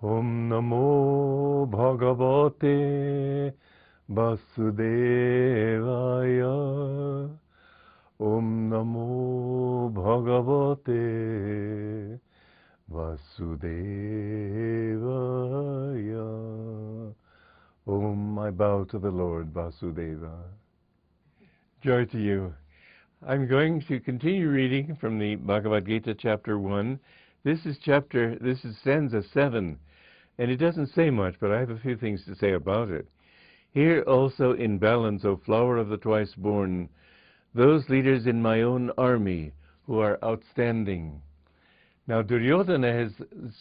Om Namo Bhagavate Vasudevaya. Om Namo Bhagavate Vasudevaya. Om, I bow to the Lord Vasudeva. Joy to you. I'm going to continue reading from the Bhagavad Gita, chapter 1. This is stanza 7, and it doesn't say much, but I have a few things to say about it. Here also in balance, O flower of the twice-born, those leaders in my own army who are outstanding. Now Duryodhana has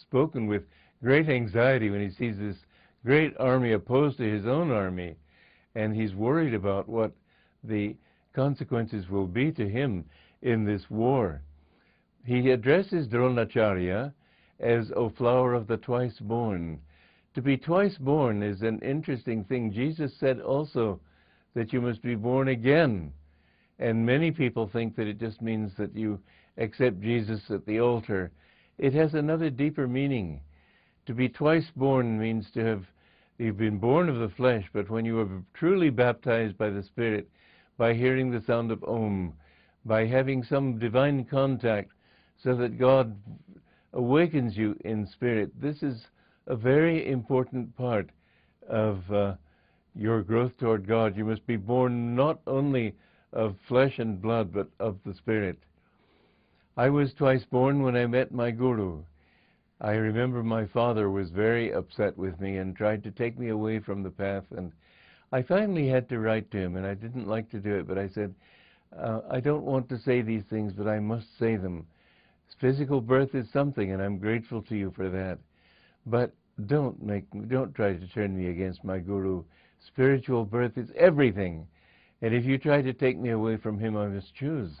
spoken with great anxiety when he sees this great army opposed to his own army, and he's worried about what the consequences will be to him in this war. He addresses Dronacharya as, O flower of the twice-born. To be twice-born is an interesting thing. Jesus said also that you must be born again. And many people think that it just means that you accept Jesus at the altar. It has another deeper meaning. To be twice-born means you've been born of the flesh, but when you are truly baptized by the Spirit, by hearing the sound of Om, by having some divine contact so that God awakens you in spirit. This is a very important part of your growth toward God. You must be born not only of flesh and blood, but of the Spirit. I was twice born when I met my Guru. I remember my father was very upset with me and tried to take me away from the path, and I finally had to write to him, and I didn't like to do it, but I said, I don't want to say these things, but I must say them. Physical birth is something, and I'm grateful to you for that. But don't try to turn me against my Guru. Spiritual birth is everything. And if you try to take me away from him, I must choose.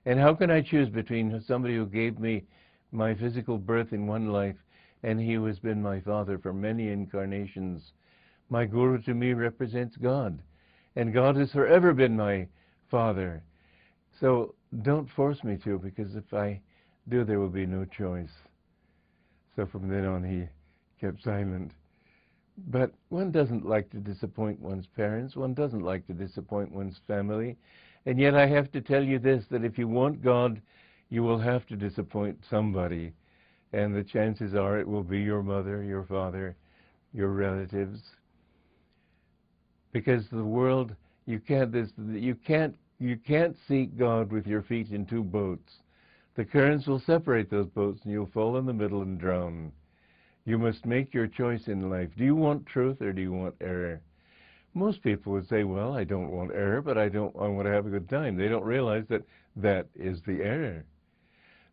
And how can I choose between somebody who gave me my physical birth in one life and he who has been my father for many incarnations? My Guru to me represents God, and God has forever been my father. So don't force me to, because if I do, there will be no choice. So from then on he kept silent. But one doesn't like to disappoint one's parents. One doesn't like to disappoint one's family. And yet I have to tell you this, that if you want God, you will have to disappoint somebody. And the chances are it will be your mother, your father, your relatives. Because the world, you can't seek God with your feet in two boats. The currents will separate those boats, and you'll fall in the middle and drown. You must make your choice in life. Do you want truth or do you want error? Most people would say, well, I don't want error, but I want to have a good time. They don't realize that that is the error.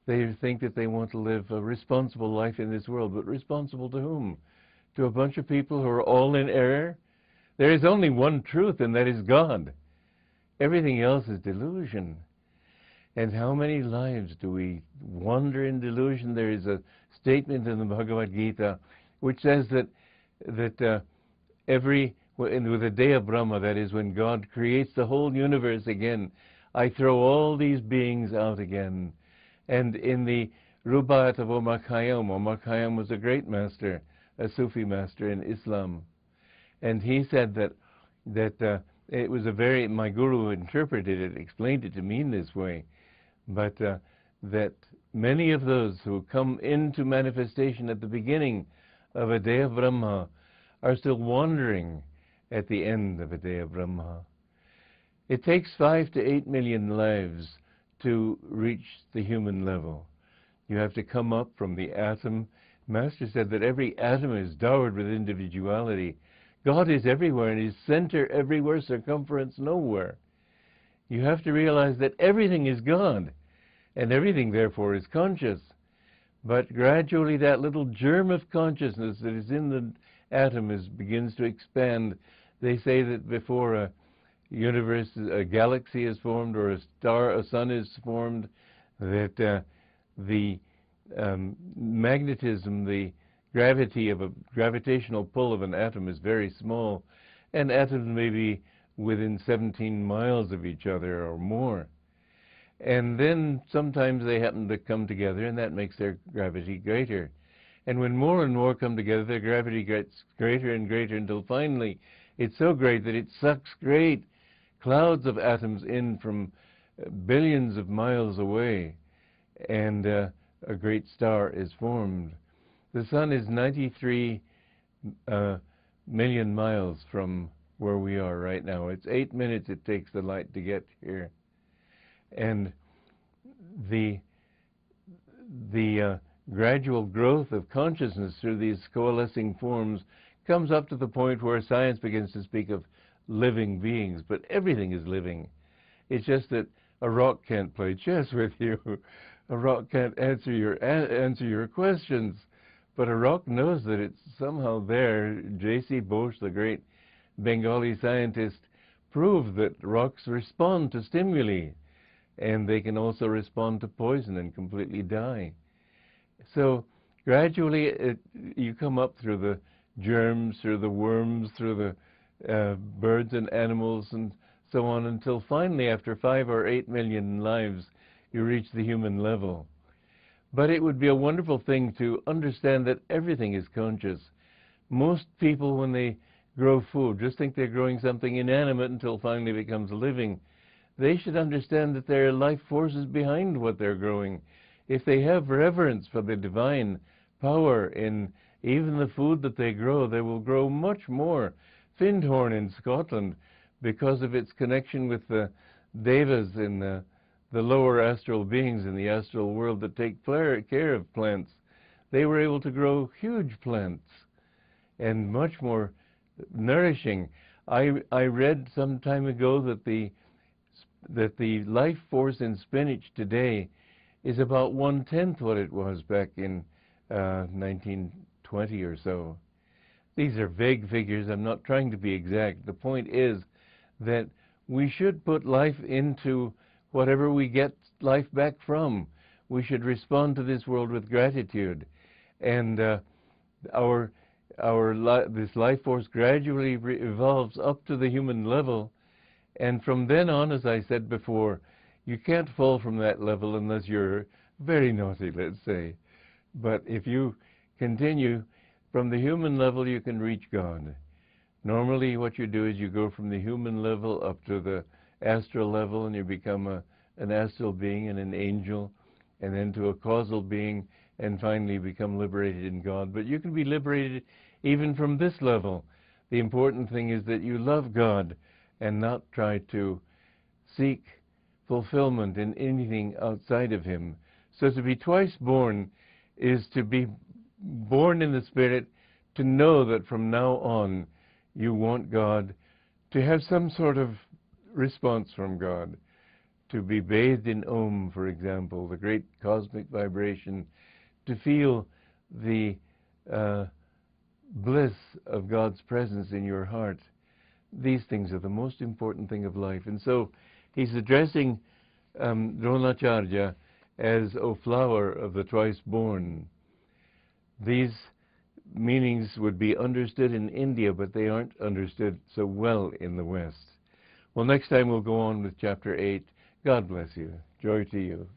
They think that they want to live a responsible life in this world, but responsible to whom? To a bunch of people who are all in error? There is only one truth, and that is God. Everything else is delusion. And how many lives do we wander in delusion? There is a statement in the Bhagavad Gita which says that with the day of Brahma, that is when God creates the whole universe again, I throw all these beings out again. And in the Rubaiyat of Omar Khayyam was a great master, a Sufi master in Islam. And he said that it was my Guru interpreted it, explained it to me in this way, but that many of those who come into manifestation at the beginning of a day of Brahma are still wandering at the end of a day of Brahma. It takes 5 to 8 million lives to reach the human level. You have to come up from the atom. Master said that every atom is dowered with individuality. God is everywhere, and His center everywhere, circumference nowhere. You have to realize that everything is God, and everything, therefore, is conscious. But gradually that little germ of consciousness that is in the atom begins to expand. They say that before a galaxy is formed, or a sun is formed, that the magnetism, the gravitational pull of an atom is very small, and atoms may be within 17 miles of each other or more. And then sometimes they happen to come together, and that makes their gravity greater. And when more and more come together, their gravity gets greater and greater until finally it's so great that it sucks great clouds of atoms in from billions of miles away, and a great star is formed. The sun is 93 million miles from where we are right now. It's 8 minutes it takes the light to get here. And the gradual growth of consciousness through these coalescing forms comes up to the point where science begins to speak of living beings, but everything is living. It's just that a rock can't play chess with you. A rock can't answer your questions, but a rock knows that it's somehow there. J.C. Bose, the great Bengali scientist, proved that rocks respond to stimuli, and they can also respond to poison and completely die. So gradually you come up through the germs, through the worms, through the birds and animals and so on, until finally after 5 or 8 million lives you reach the human level. But it would be a wonderful thing to understand that everything is conscious. Most people, when they grow food, just think they're growing something inanimate until finally it becomes living. They should understand that there are life forces behind what they're growing. If they have reverence for the divine power in even the food that they grow, they will grow much more. Findhorn in Scotland, because of its connection with the devas in the lower astral beings in the astral world that take care of plants, they were able to grow huge plants and much more nourishing. I read some time ago that the life force in spinach today is about 1/10 what it was back in 1920 or so. These are vague figures. I'm not trying to be exact. The point is that we should put life into whatever we get life back from. We should respond to this world with gratitude. And this life force gradually evolves up to the human level. And from then on, as I said before, you can't fall from that level unless you're very naughty, let's say. But if you continue from the human level, you can reach God. Normally what you do is you go from the human level up to the astral level, and you become an astral being and an angel, and then to a causal being, and finally become liberated in God. But you can be liberated even from this level. The important thing is that you love God and not try to seek fulfillment in anything outside of Him. So to be twice born is to be born in the Spirit, to know that from now on you want God, to have some sort of response from God, to be bathed in Om, for example, the great cosmic vibration, to feel the bliss of God's presence in your heart. These things are the most important thing of life. And so he's addressing Dronacharya as, O flower of the twice born. These meanings would be understood in India, but they aren't understood so well in the West. Well, next time we'll go on with chapter 8. God bless you. Joy to you.